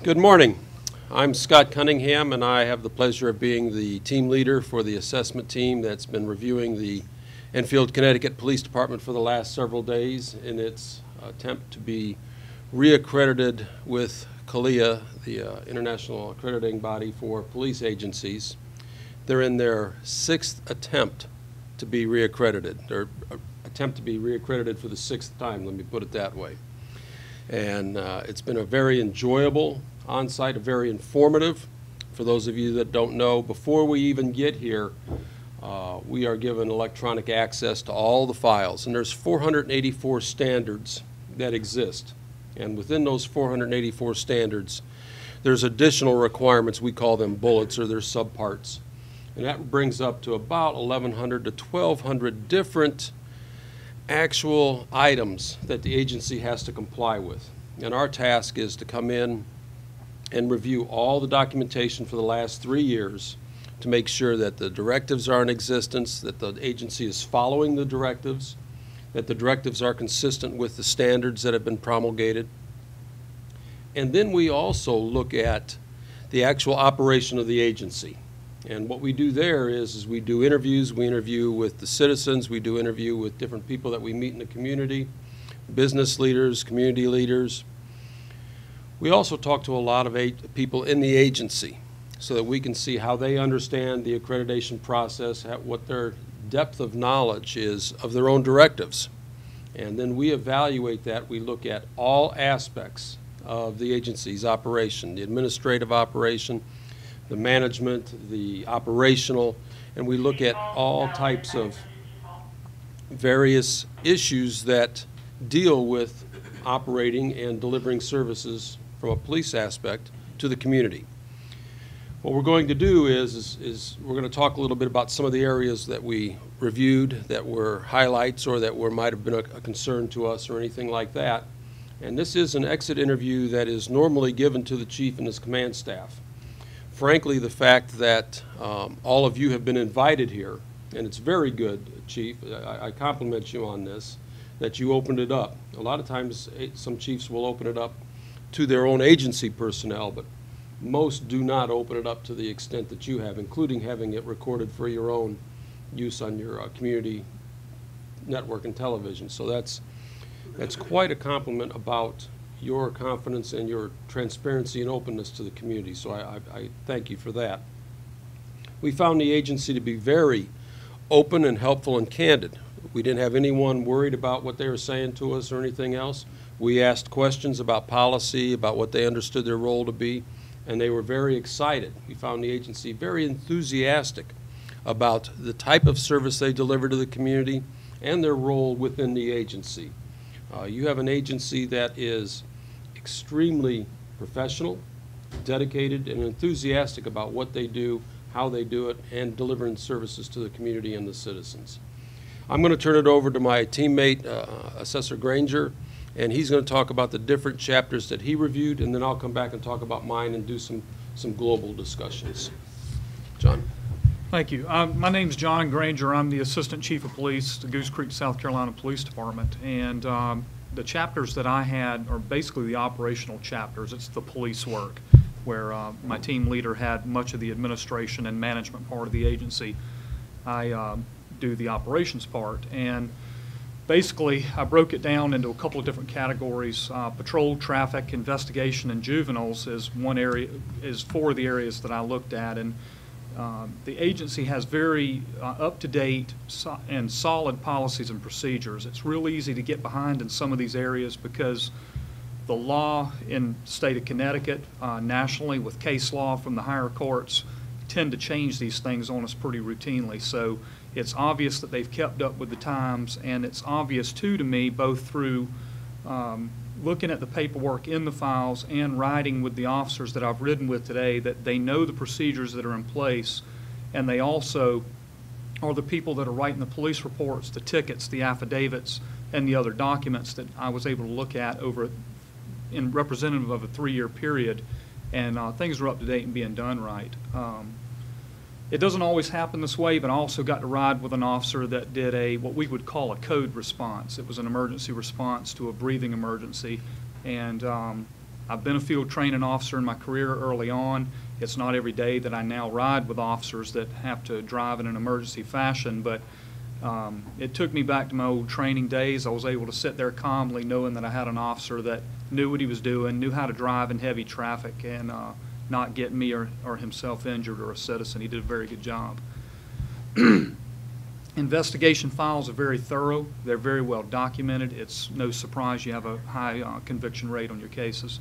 Good morning. I'm Scott Cunningham, and I have the pleasure of being the team leader for the assessment team that's been reviewing the Enfield, Connecticut Police Department for the last several days in its attempt to be reaccredited with CALEA, the international accrediting body for police agencies. They're in their sixth attempt to be reaccredited, or attempt to be reaccredited for the sixth time, let me put it that way. And it's been a very enjoyable on-site, very informative. For those of you that don't know, before we even get here, we are given electronic access to all the files, and there's 484 standards that exist. And within those 484 standards, there's additional requirements. We call them bullets, or their subparts. And that brings up to about 1,100 to 1,200 different actual items that the agency has to comply with. And our task is to come in and review all the documentation for the last 3 years to make sure that the directives are in existence, that the agency is following the directives, that the directives are consistent with the standards that have been promulgated. And then we also look at the actual operation of the agency. And what we do there is we do interviews. We interview with the citizens. We do interview with different people that we meet in the community, business leaders, community leaders. We also talk to a lot of people in the agency so that we can see how they understand the accreditation process, what their depth of knowledge is of their own directives. And then we evaluate that. We look at all aspects of the agency's operation, the administrative operation, the management, the operational, and we look at all types of various issues that deal with operating and delivering services from a police aspect to the community. What we're going to do is we're going to talk a little bit about some of the areas that we reviewed that were highlights or that might have been a concern to us or anything like that. And this is an exit interview that is normally given to the chief and his command staff. Frankly, the fact that all of you have been invited here, and it's very good, Chief, I compliment you on this, that you opened it up. A lot of times some chiefs will open it up to their own agency personnel, but most do not open it up to the extent that you have, including having it recorded for your own use on your community network and television. So that's quite a compliment about your confidence and your transparency and openness to the community. So I thank you for that. We found the agency to be very open and helpful and candid. We didn't have anyone worried about what they were saying to us or anything else. We asked questions about policy, about what they understood their role to be, and they were very excited. We found the agency very enthusiastic about the type of service they deliver to the community and their role within the agency. You have an agency that is extremely professional, dedicated, and enthusiastic about what they do, how they do it, and delivering services to the community and the citizens. I'm going to turn it over to my teammate, Assessor Granger, and he's going to talk about the different chapters that he reviewed, and then I'll come back and talk about mine and do some global discussions. John. Thank you. My name is John Granger. I'm the Assistant Chief of Police, the Goose Creek, South Carolina Police Department. And the chapters that I had are basically the operational chapters. It's the police work, where my team leader had much of the administration and management part of the agency. I do the operations part. And basically, I broke it down into a couple of different categories. Patrol, traffic, investigation, and juveniles is four of the areas that I looked at. And the agency has very up-to-date and solid policies and procedures. It's real easy to get behind in some of these areas because the law in the state of Connecticut, nationally with case law from the higher courts, tend to change these things on us pretty routinely. So it's obvious that they've kept up with the times, and it's obvious too to me, both through looking at the paperwork in the files and riding with the officers that I've ridden with today, that they know the procedures that are in place, and they also are the people that are writing the police reports, the tickets, the affidavits, and the other documents that I was able to look at over in representative of a 3-year period, and things are up to date and being done right. It doesn't always happen this way, but I also got to ride with an officer that did what we would call a code response. It was an emergency response to a breathing emergency, and I've been a field training officer in my career early on. It's not every day that I now ride with officers that have to drive in an emergency fashion, but it took me back to my old training days. I was able to sit there calmly knowing that I had an officer that knew what he was doing, knew how to drive in heavy traffic, and not get me or himself injured or a citizen. He did a very good job. Investigation files are very thorough. They're very well documented. It's no surprise you have a high conviction rate on your cases.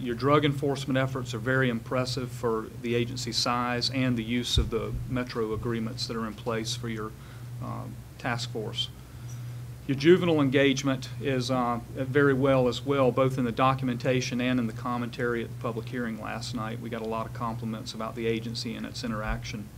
Your drug enforcement efforts are very impressive for the agency size and the use of the Metro agreements that are in place for your task force. Your juvenile engagement is very well as well, both in the documentation and in the commentary at the public hearing last night. We got a lot of compliments about the agency and its interaction.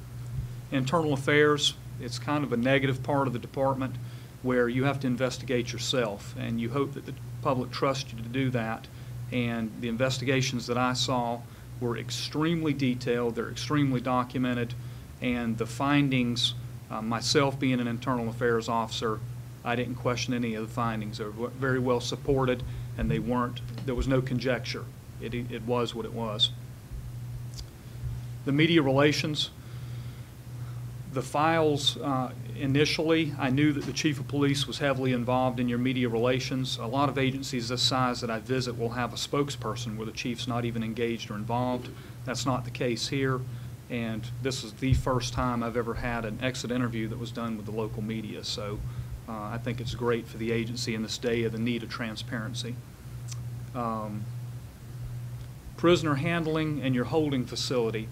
Internal affairs, it's kind of a negative part of the department where you have to investigate yourself, and you hope that the public trusts you to do that. And the investigations that I saw were extremely detailed, they're extremely documented, and the findings, myself being an internal affairs officer, I didn't question any of the findings. They were very well supported, and there was no conjecture. It was what it was. The media relations, the files, initially, I knew that the chief of police was heavily involved in your media relations. A lot of agencies this size that I visit will have a spokesperson where the chief's not even engaged or involved. That's not the case here, and this is the first time I've ever had an exit interview that was done with the local media. So I think it's great for the agency in this day of the need of transparency. Prisoner handling and your holding facility.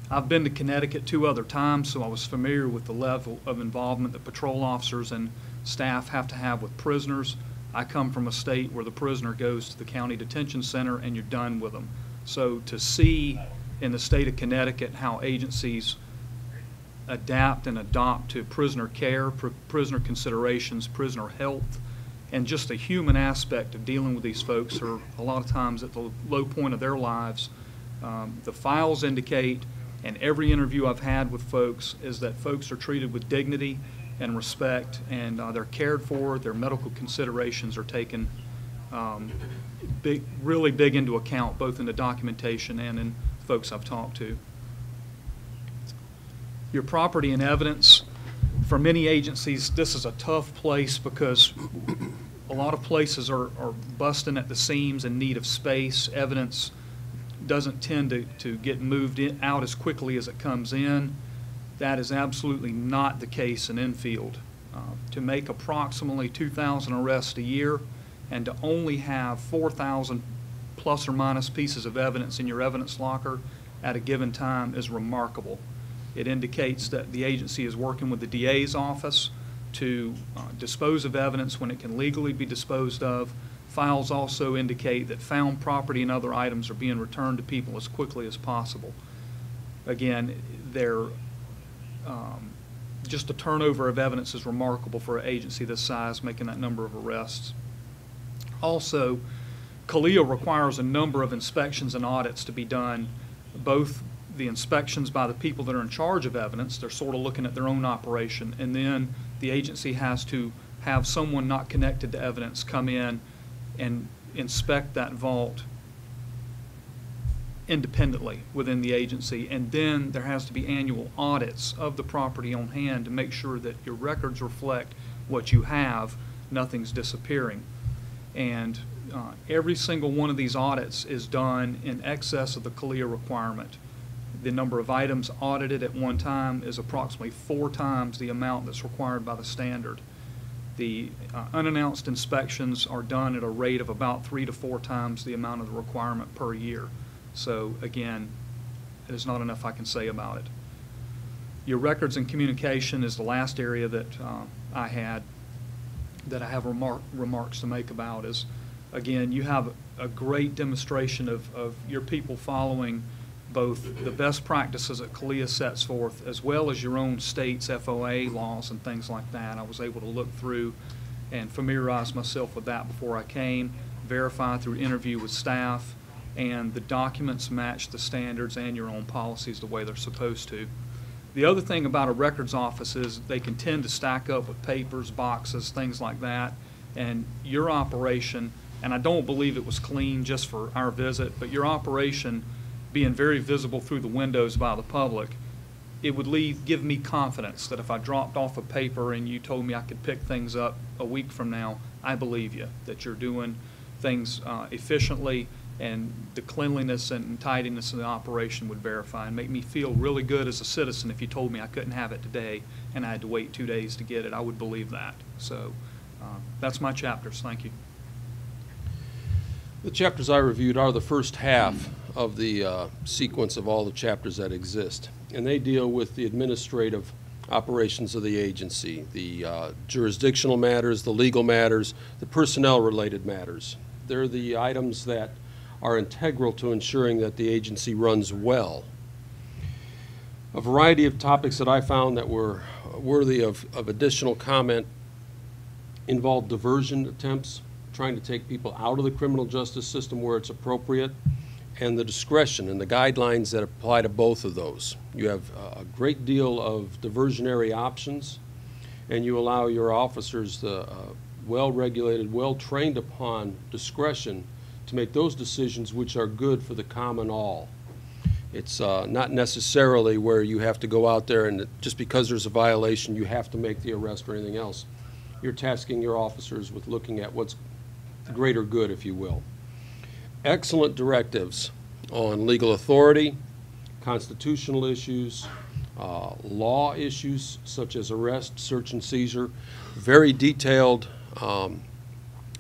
I've been to Connecticut 2 other times, so I was familiar with the level of involvement that patrol officers and staff have to have with prisoners. I come from a state where the prisoner goes to the county detention center and you're done with them. So to see in the state of Connecticut how agencies adapt and adopt to prisoner care, prisoner considerations, prisoner health, and just the human aspect of dealing with these folks who are a lot of times at the low point of their lives. The files indicate, and every interview I've had with folks, is that folks are treated with dignity and respect, and they're cared for. Their medical considerations are taken really big into account, both in the documentation and in folks I've talked to. Your property and evidence. For many agencies, this is a tough place because a lot of places are busting at the seams in need of space. Evidence doesn't tend to get moved out as quickly as it comes in. That is absolutely not the case in Enfield. To make approximately 2,000 arrests a year and to only have 4,000 plus or minus pieces of evidence in your evidence locker at a given time is remarkable. It indicates that the agency is working with the DA's office to dispose of evidence when it can legally be disposed of. Files also indicate that found property and other items are being returned to people as quickly as possible. Again, just the turnover of evidence is remarkable for an agency this size, making that number of arrests. Also, CALEA requires a number of inspections and audits to be done, both the inspections by the people that are in charge of evidence, they're sort of looking at their own operation, and then the agency has to have someone not connected to evidence come in and inspect that vault independently within the agency, and then there has to be annual audits of the property on hand to make sure that your records reflect what you have, nothing's disappearing. And every single one of these audits is done in excess of the CALEA requirement. The number of items audited at one time is approximately 4 times the amount that's required by the standard. The unannounced inspections are done at a rate of about 3 to 4 times the amount of the requirement per year. So again, there's not enough I can say about it. Your records and communication is the last area that I have remarks to make about. Is again, you have a great demonstration of your people following both the best practices that CALEA sets forth as well as your own state's FOA laws and things like that. I was able to look through and familiarize myself with that before I came, verify through interview with staff, and the documents match the standards and your own policies the way they're supposed to. The other thing about a records office is they can tend to stack up with papers, boxes, things like that, and your operation and I don't believe it was clean just for our visit, but your operation being very visible through the windows by the public, it would give me confidence that if I dropped off a paper and you told me I could pick things up a week from now, I believe you, that you're doing things efficiently, and the cleanliness and tidiness of the operation would verify and make me feel really good as a citizen. If you told me I couldn't have it today and I had to wait 2 days to get it, I would believe that. So that's my chapters. Thank you. The chapters I reviewed are the first half of the sequence of all the chapters that exist, and they deal with the administrative operations of the agency, the jurisdictional matters, the legal matters, the personnel-related matters. They're the items that are integral to ensuring that the agency runs well. A variety of topics that I found that were worthy of additional comment involved diversion attempts, trying to take people out of the criminal justice system where it's appropriate, and the discretion and the guidelines that apply to both of those. You have a great deal of diversionary options, and you allow your officers the well-regulated, well-trained upon discretion to make those decisions which are good for the common all. It's not necessarily where you have to go out there and just because there's a violation you have to make the arrest or anything else. You're tasking your officers with looking at what's the greater good, if you will. Excellent directives on legal authority, constitutional issues, law issues such as arrest, search, and seizure. Very detailed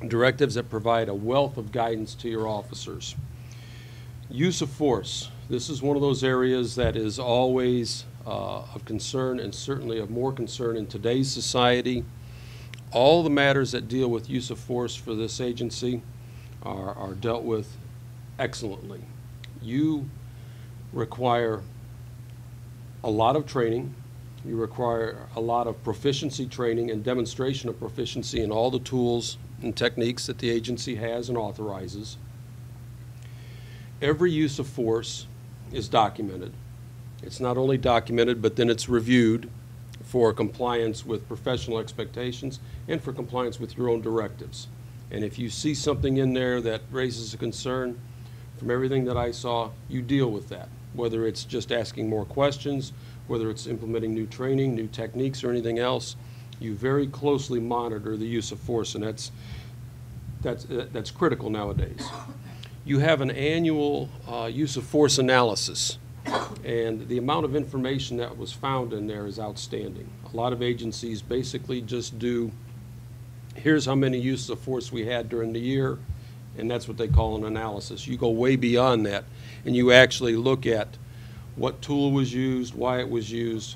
directives that provide a wealth of guidance to your officers. Use of force. This is one of those areas that is always of concern, and certainly of more concern in today's society. All the matters that deal with use of force for this agency are dealt with excellently. You require a lot of training. You require a lot of proficiency training and demonstration of proficiency in all the tools and techniques that the agency has and authorizes. Every use of force is documented. It's not only documented, but then it's reviewed for compliance with professional expectations and for compliance with your own directives. And if you see something in there that raises a concern, from everything that I saw, you deal with that, whether it's just asking more questions, whether it's implementing new training, new techniques, or anything else. You very closely monitor the use of force, and that's critical nowadays. You have an annual use of force analysis, and the amount of information that was found in there is outstanding. A lot of agencies basically just do, here's how many uses of force we had during the year, and that's what they call an analysis. You go way beyond that, and you actually look at what tool was used, why it was used,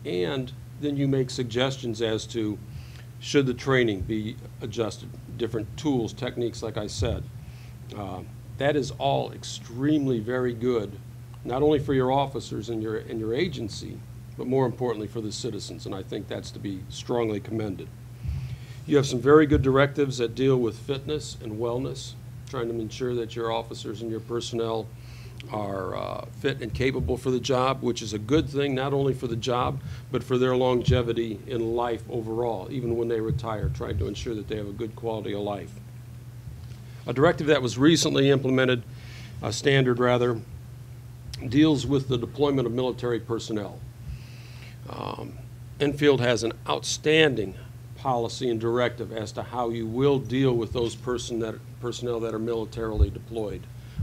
and then you make suggestions as to should the training be adjusted, different tools, techniques, like I said. That is all extremely very good, not only for your officers and your agency, but more importantly for the citizens, and I think that's to be strongly commended. You have some very good directives that deal with fitness and wellness, trying to ensure that your officers and your personnel are fit and capable for the job, which is a good thing not only for the job, but for their longevity in life overall, even when they retire, trying to ensure that they have a good quality of life. A directive that was recently implemented, a standard rather, deals with the deployment of military personnel. Enfield has an outstanding policy and directive as to how you will deal with those personnel that are militarily deployed.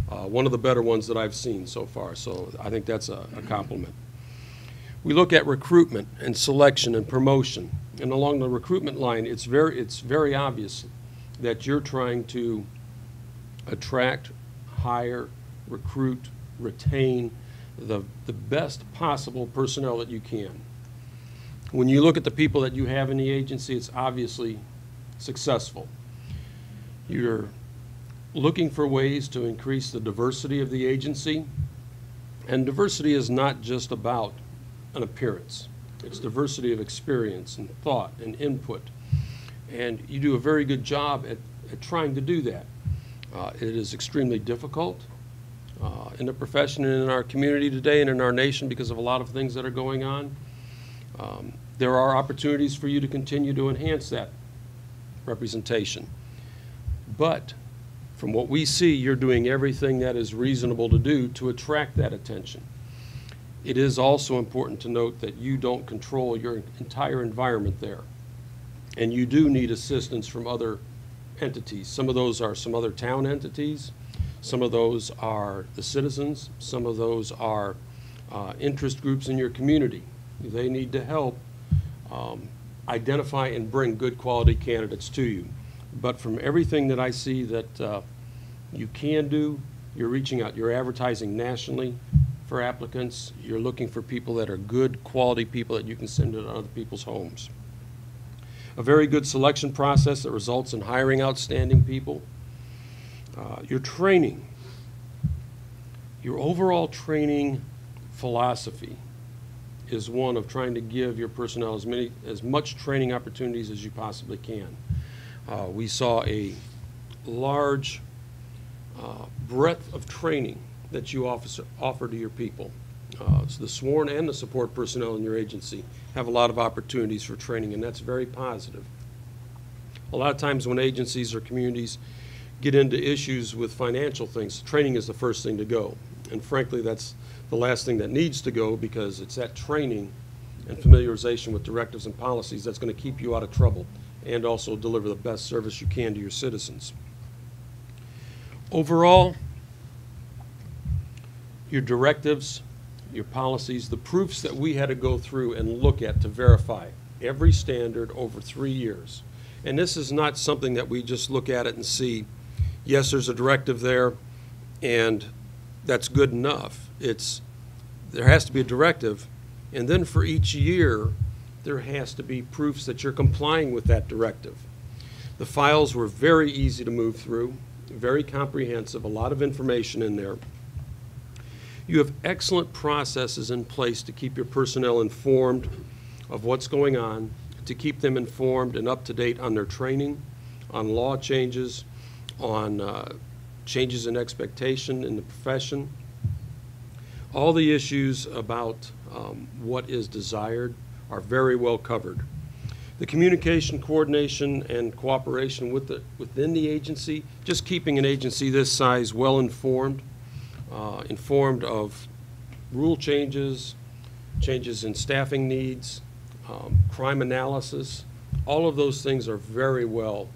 One of the better ones that I've seen so far, so I think that's a compliment. We look at recruitment and selection and promotion, and along the recruitment line, it's very obvious that you're trying to attract, hire, recruit, retain the best possible personnel that you can. When you look at the people that you have in the agency, it's obviously successful. You're looking for ways to increase the diversity of the agency, and diversity is not just about an appearance. It's diversity of experience and thought and input, and you do a very good job at trying to do that. It is extremely difficult in the profession and in our community today and in our nation because of a lot of things that are going on. There are opportunities for you to continue to enhance that representation. But From what we see, you're doing everything that is reasonable to do to attract that attention. It is also important to note that you don't control your entire environment there, and you do need assistance from other entities. Some of those are some other town entities, some of those are the citizens, some of those are interest groups in your community. They need to help identify and bring good quality candidates to you. But from everything that I see that you can do, you're reaching out, you're advertising nationally for applicants, you're looking for people that are good quality people that you can send to other people's homes. A very good selection process that results in hiring outstanding people. Your training, your overall training philosophy is one of trying to give your personnel as much training opportunities as you possibly can. We saw a large breadth of training that you offer to your people. So the sworn and the support personnel in your agency have a lot of opportunities for training, and that's very positive. A lot of times when agencies or communities get into issues with financial things, training is the first thing to go. And frankly, that's the last thing that needs to go, because it's that training and familiarization with directives and policies that's going to keep you out of trouble and also deliver the best service you can to your citizens. Overall, your directives, your policies, the proofs that we had to go through and look at to verify every standard over 3 years. And this is not something that we just look at it and see, yes, there's a directive there, and that's good enough. There has to be a directive, and then for each year, there has to be proofs that you're complying with that directive. The files were very easy to move through, very comprehensive, a lot of information in there. You have excellent processes in place to keep your personnel informed of what's going on, to keep them informed and up to date on their training, on law changes, on changes in expectation in the profession. All the issues about what is desired are very well covered. The communication, coordination, and cooperation within the agency, just keeping an agency this size well informed, informed of rule changes, changes in staffing needs, crime analysis. All of those things are very well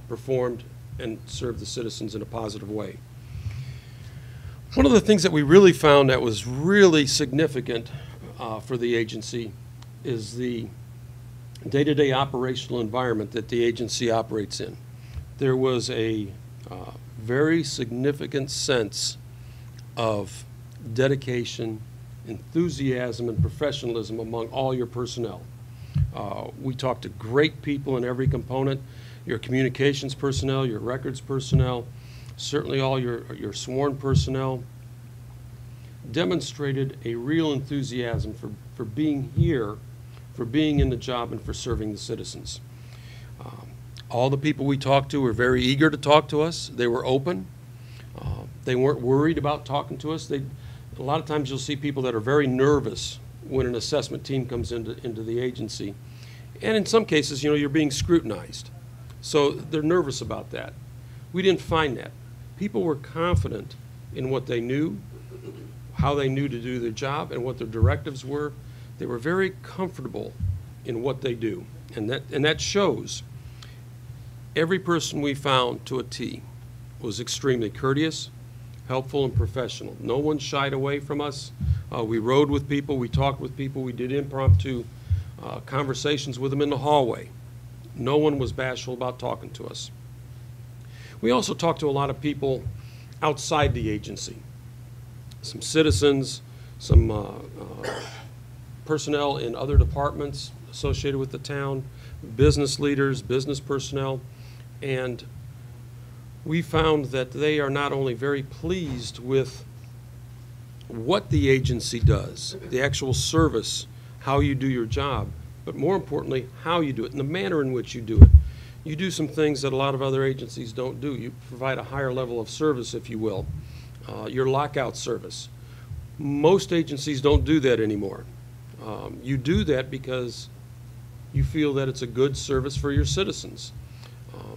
performed and serve the citizens in a positive way. One of the things that we really found that was really significant for the agency is the day-to-day operational environment that the agency operates in. There was a very significant sense of dedication, enthusiasm, and professionalism among all your personnel. We talked to great people in every component, your communications personnel, your records personnel, certainly all your sworn personnel, demonstrated a real enthusiasm for being here, for being in the job, and for serving the citizens. All the people we talked to were very eager to talk to us. They were open. They weren't worried about talking to us. A lot of times you'll see people that are very nervous when an assessment team comes into the agency. And in some cases, you're being scrutinized. So they're nervous about that. We didn't find that. People were confident in what they knew, how they knew to do their job, and what their directives were. They were very comfortable in what they do. And that shows. Every person we found to a T was extremely courteous, helpful, and professional. No one shied away from us. We rode with people, we talked with people, we did impromptu conversations with them in the hallway. No one was bashful about talking to us. We also talked to a lot of people outside the agency, some citizens, some personnel in other departments associated with the town, business leaders, business personnel, and we found that they are not only very pleased with what the agency does, the actual service, how you do your job, but more importantly, how you do it and the manner in which you do it. You do some things that a lot of other agencies don't do. You provide a higher level of service, if you will, your lockout service. Most agencies don't do that anymore. You do that because you feel that it's a good service for your citizens.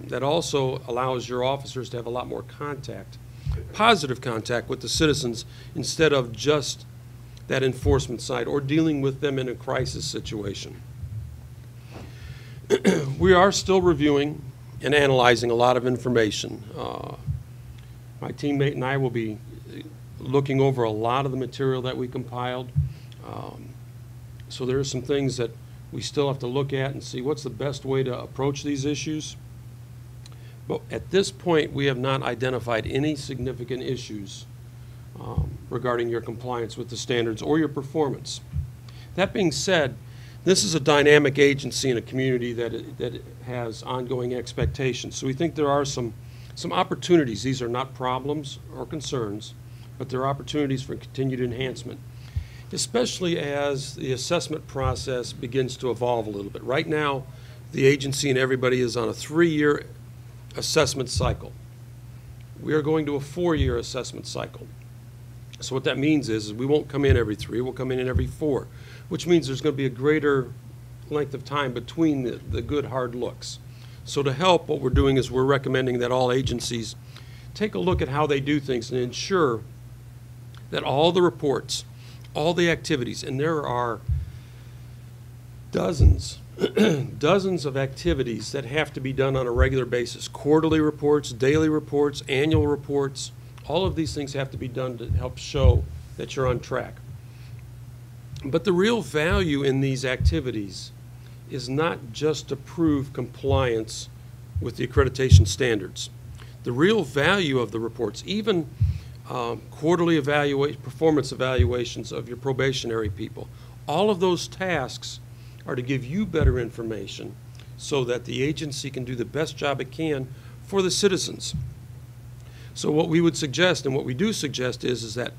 That also allows your officers to have a lot more contact, positive contact with the citizens instead of just that enforcement side or dealing with them in a crisis situation. We are still reviewing and analyzing a lot of information. My teammate and I will be looking over a lot of the material that we compiled. So there are some things that we still have to look at and see what's the best way to approach these issues. But at this point, we have not identified any significant issues regarding your compliance with the standards or your performance. That being said, this is a dynamic agency in a community that has ongoing expectations. So we think there are some opportunities. These are not problems or concerns, but there are opportunities for continued enhancement, especially as the assessment process begins to evolve a little bit. Right now, the agency and everybody is on a 3-year assessment cycle. We are going to a 4-year assessment cycle. So what that means is we won't come in every 3, we'll come in every 4, which means there's going to be a greater length of time between the good hard looks. So to help, what we're doing is we're recommending that all agencies take a look at how they do things and ensure that all the reports, all the activities, and there are dozens of activities that have to be done on a regular basis. Quarterly reports, daily reports, annual reports, all of these things have to be done to help show that you're on track. But the real value in these activities is not just to prove compliance with the accreditation standards. The real value of the reports, even quarterly performance evaluations of your probationary people, all of those tasks are to give you better information so that the agency can do the best job it can for the citizens. So what we would suggest, and what we do suggest, is that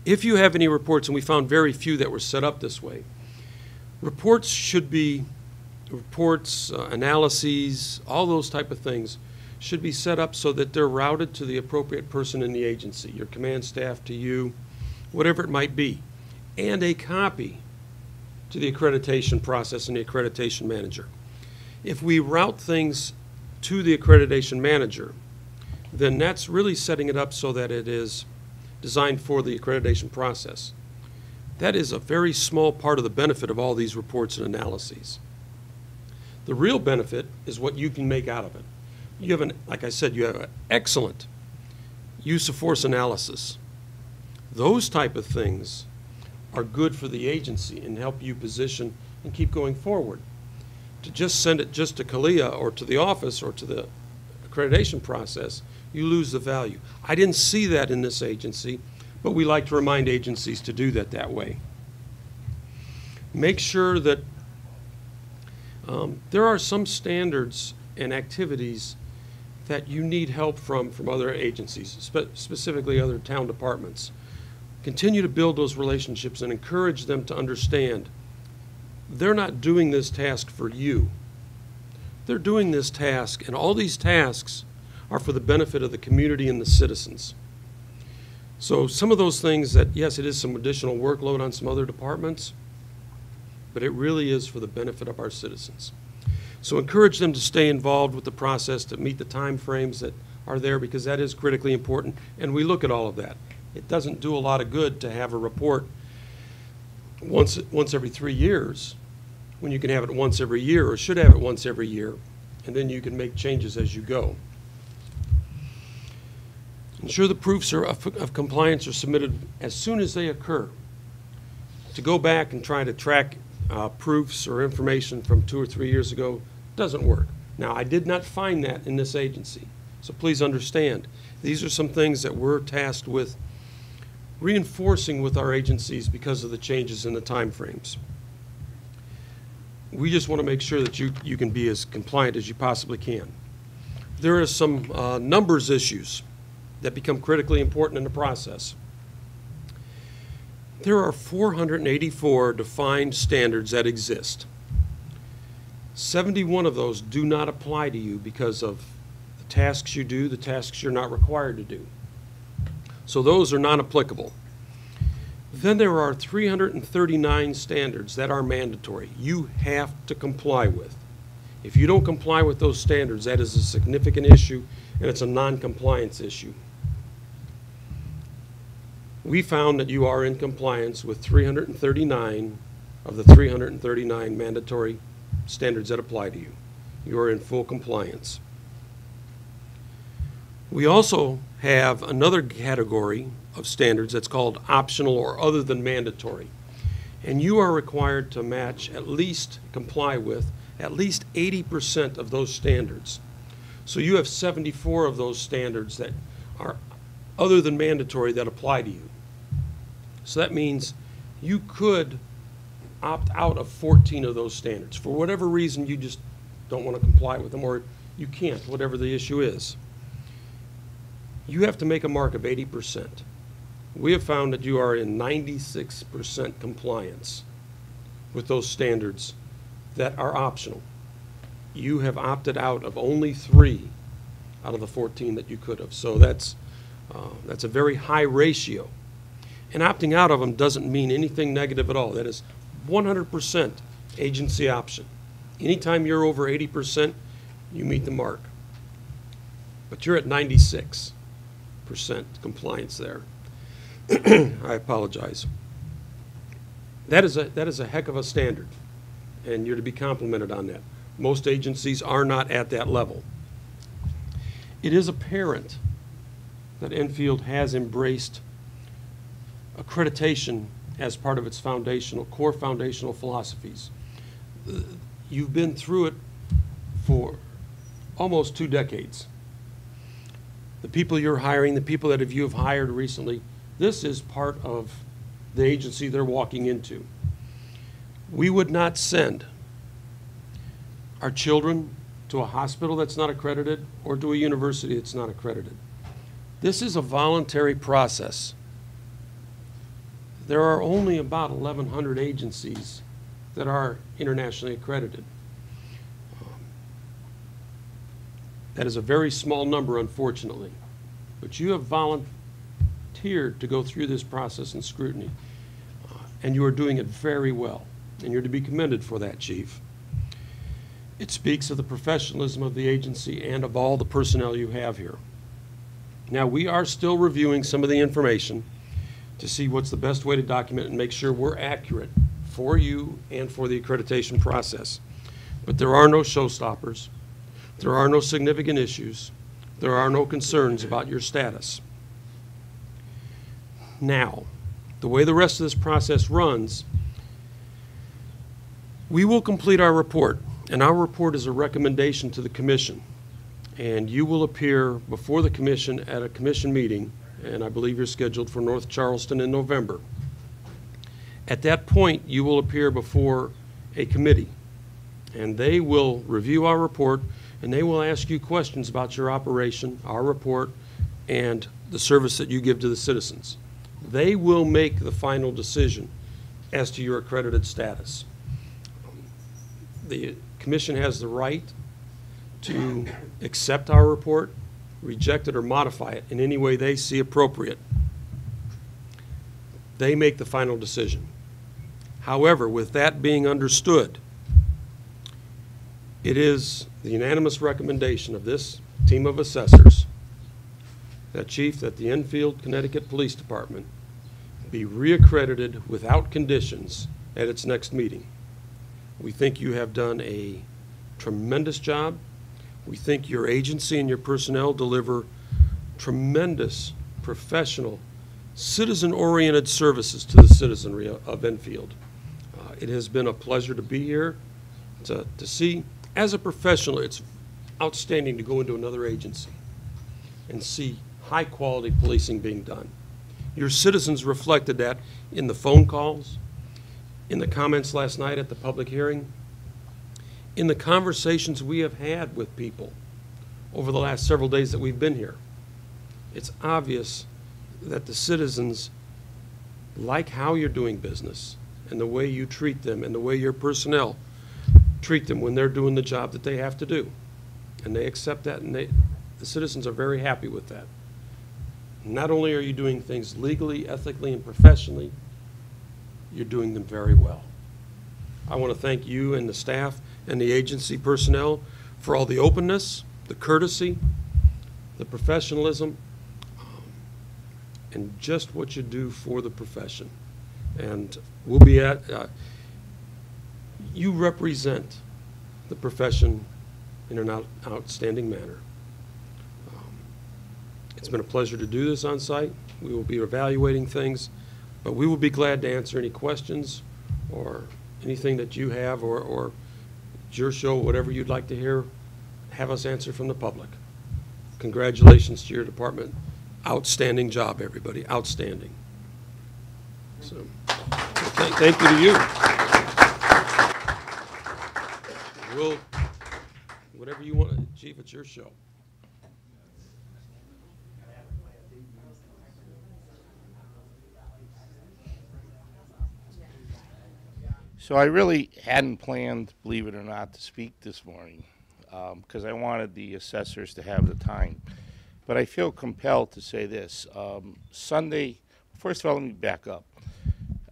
if you have any reports, and we found very few that were set up this way, reports should be, analyses, all those type of things should be set up so that they're routed to the appropriate person in the agency, your command staff, to you, whatever it might be, and a copy to the accreditation process and the accreditation manager. If we route things to the accreditation manager, then that's really setting it up so that it is designed for the accreditation process. That is a very small part of the benefit of all these reports and analyses. The real benefit is what you can make out of it. You have like I said, you have an excellent use of force analysis. Those type of things are good for the agency and help you position and keep going forward. To just send it just to CALEA or to the office or to the accreditation process, you lose the value. I didn't see that in this agency, but we like to remind agencies to do that way. Make sure that there are some standards and activities that you need help from other agencies, specifically other town departments. Continue to build those relationships and encourage them to understand they're not doing this task for you. They're doing this task, and all these tasks are for the benefit of the community and the citizens. So some of those things that, yes, it is some additional workload on some other departments, but it really is for the benefit of our citizens. So encourage them to stay involved with the process, to meet the time frames that are there, because that is critically important, and we look at all of that. It doesn't do a lot of good to have a report once every 3 years when you can have it once every year, or should have it once every year, and then you can make changes as you go. Ensure the proofs of compliance are submitted as soon as they occur. To go back and try to track proofs or information from 2 or 3 years ago doesn't work. Now, I did not find that in this agency, so please understand. These are some things that we're tasked with reinforcing with our agencies because of the changes in the time frames. We just want to make sure that you can be as compliant as you possibly can. There are some numbers issues that become critically important in the process. There are 484 defined standards that exist. 71 of those do not apply to you because of the tasks you do, the tasks you're not required to do. So those are non-applicable. Then there are 339 standards that are mandatory. You have to comply with. If you don't comply with those standards, that is a significant issue, and it's a non-compliance issue. We found that you are in compliance with 339 of the 339 mandatory standards that apply to you. You are in full compliance. We also have another category of standards that's called optional or other than mandatory. And you are required to match, at least comply with, at least 80% of those standards. So you have 74 of those standards that are other than mandatory that apply to you. So that means you could opt out of 14 of those standards. For whatever reason, you just don't want to comply with them, or you can't, whatever the issue is. You have to make a mark of 80%. We have found that you are in 96% compliance with those standards that are optional. You have opted out of only 3 out of the 14 that you could have. So that's a very high ratio. And opting out of them doesn't mean anything negative at all. That is 100% agency option. Anytime you're over 80%, you meet the mark. But you're at 96% compliance there. I apologize. That is a heck of a standard, and you're to be complimented on that. Most agencies are not at that level. It is apparent that Enfield has embraced accreditation as part of its core foundational philosophies. You've been through it for almost 2 decades. The people you're hiring, the people that you have hired recently, this is part of the agency they're walking into. We would not send our children to a hospital that's not accredited or to a university that's not accredited. This is a voluntary process. There are only about 1,100 agencies that are internationally accredited. That is a very small number, unfortunately. But you have volunteered to go through this process and scrutiny, and you are doing it very well, and you're to be commended for that, Chief. It speaks of the professionalism of the agency and of all the personnel you have here. Now, we are still reviewing some of the information to see what's the best way to document and make sure we're accurate for you and for the accreditation process. But there are no showstoppers. There are no significant issues. There are no concerns about your status. Now, the way the rest of this process runs, we will complete our report, and our report is a recommendation to the commission. And you will appear before the commission at a commission meeting, and I believe you're scheduled for North Charleston in November. At that point, you will appear before a committee, and they will review our report, and they will ask you questions about your operation, our report, and the service that you give to the citizens. They will make the final decision as to your accredited status. The commission has the right to accept our report, reject it, or modify it in any way they see appropriate. They make the final decision. However, with that being understood, it is the unanimous recommendation of this team of assessors that, Chief, that the Enfield, Connecticut Police Department be reaccredited without conditions at its next meeting. We think you have done a tremendous job. We think your agency and your personnel deliver tremendous, professional, citizen-oriented services to the citizenry of Enfield. It has been a pleasure to be here, to see. As a professional, it's outstanding to go into another agency and see high-quality policing being done. Your citizens reflected that in the phone calls, in the comments last night at the public hearing, in the conversations we have had with people over the last several days that we've been here. It's obvious that the citizens like how you're doing business and the way you treat them and the way your personnel treat them when they're doing the job that they have to do. And they accept that, and the citizens are very happy with that. Not only are you doing things legally, ethically, and professionally, you're doing them very well. I want to thank you and the staff and the agency personnel for all the openness, the courtesy, the professionalism, and just what you do for the profession. And we'll be at, you represent the profession in an outstanding manner. It's been a pleasure to do this on site. We will be evaluating things, but we will be glad to answer any questions or anything that you have, or it's your show, whatever you'd like to hear, have us answer from the public. Congratulations to your department. Outstanding job, everybody. Outstanding. So, thank you to you. We'll, whatever you want, Chief, it's your show. So I really hadn't planned, believe it or not, to speak this morning because I wanted the assessors to have the time. But I feel compelled to say this. Sunday, first of all, let me back up.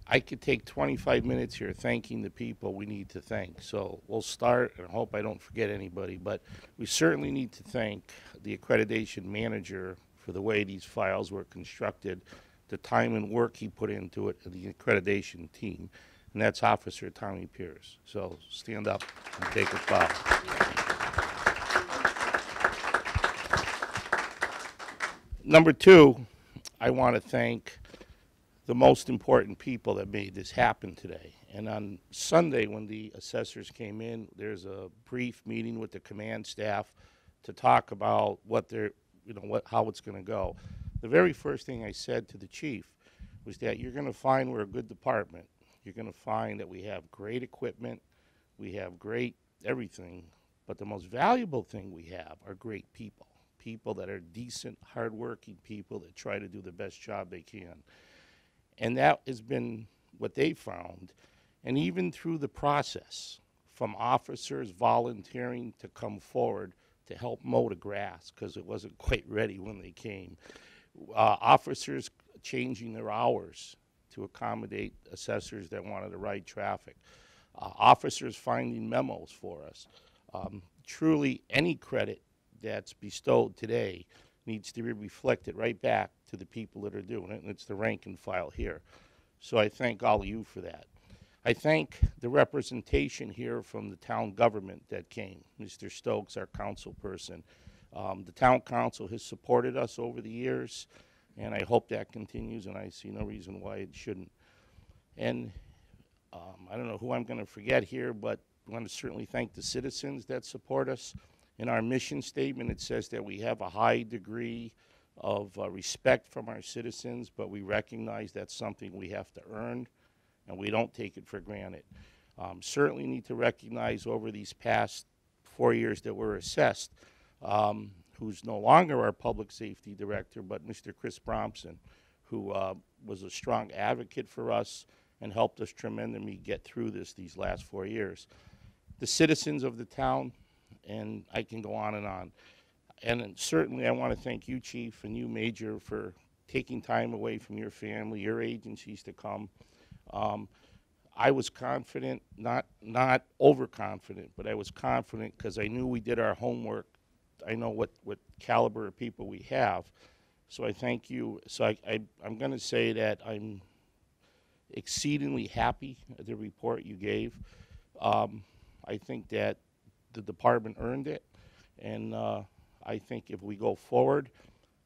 I could take 25 minutes here thanking the people we need to thank. So we'll start, and I hope I don't forget anybody, but we certainly need to thank the accreditation manager for the way these files were constructed, the time and work he put into it, and the accreditation team. And that's Officer Tommy Pierce. So stand up and take a bow. Number two, I want to thank the most important people that made this happen today. And on Sunday, when the assessors came in, there's a brief meeting with the command staff to talk about what they're, how it's going to go. The very first thing I said to the chief was that you're going to find we're a good department. You're going to find that we have great equipment, we have great everything, but the most valuable thing we have are great people. People that are decent, hardworking people that try to do the best job they can. And that has been what they found. And even through the process, from officers volunteering to come forward to help mow the grass because it wasn't quite ready when they came, officers changing their hours to accommodate assessors that wanted to ride traffic, officers finding memos for us. Truly, any credit that's bestowed today needs to be reflected right back to the people that are doing it, and it's the rank and file here. So I thank all of you for that. I thank the representation here from the town government that came. Mr. Stokes, our council person. The town council has supported us over the years, and I hope that continues, and I see no reason why it shouldn't. And I don't know who I'm going to forget here, but I want to certainly thank the citizens that support us. In our mission statement, it says that we have a high degree of respect from our citizens, but we recognize that's something we have to earn, and we don't take it for granted. Certainly need to recognize over these past 4 years that we're assessed, who's no longer our public safety director, but Mr. Chris Bromson, who was a strong advocate for us and helped us tremendously get through these last 4 years. The citizens of the town, and I can go on and on. And certainly I want to thank you, Chief, and you, Major, for taking time away from your family, your agencies to come. I was confident, not overconfident, but I was confident because I knew we did our homework. I know what caliber of people we have. So I thank you. So I'm going to say that I'm exceedingly happy at the report you gave. I think that the department earned it, and I think if we go forward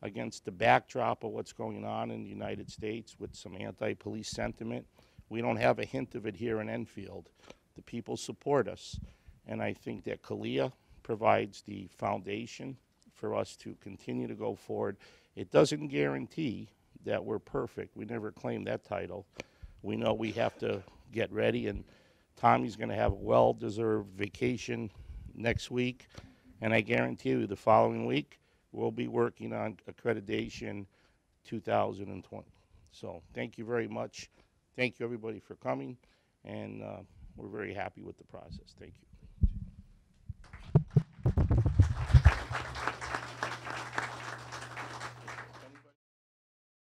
against the backdrop of what's going on in the United States with some anti-police sentiment, we don't have a hint of it here in Enfield. The people support us, and I think that CALEA provides the foundation for us to continue to go forward. It doesn't guarantee that we're perfect. We never claim that title. We know we have to get ready, and Tommy's going to have a well-deserved vacation next week, and I guarantee you the following week we'll be working on accreditation 2020. So thank you very much. Thank you, everybody, for coming, and we're very happy with the process. Thank you.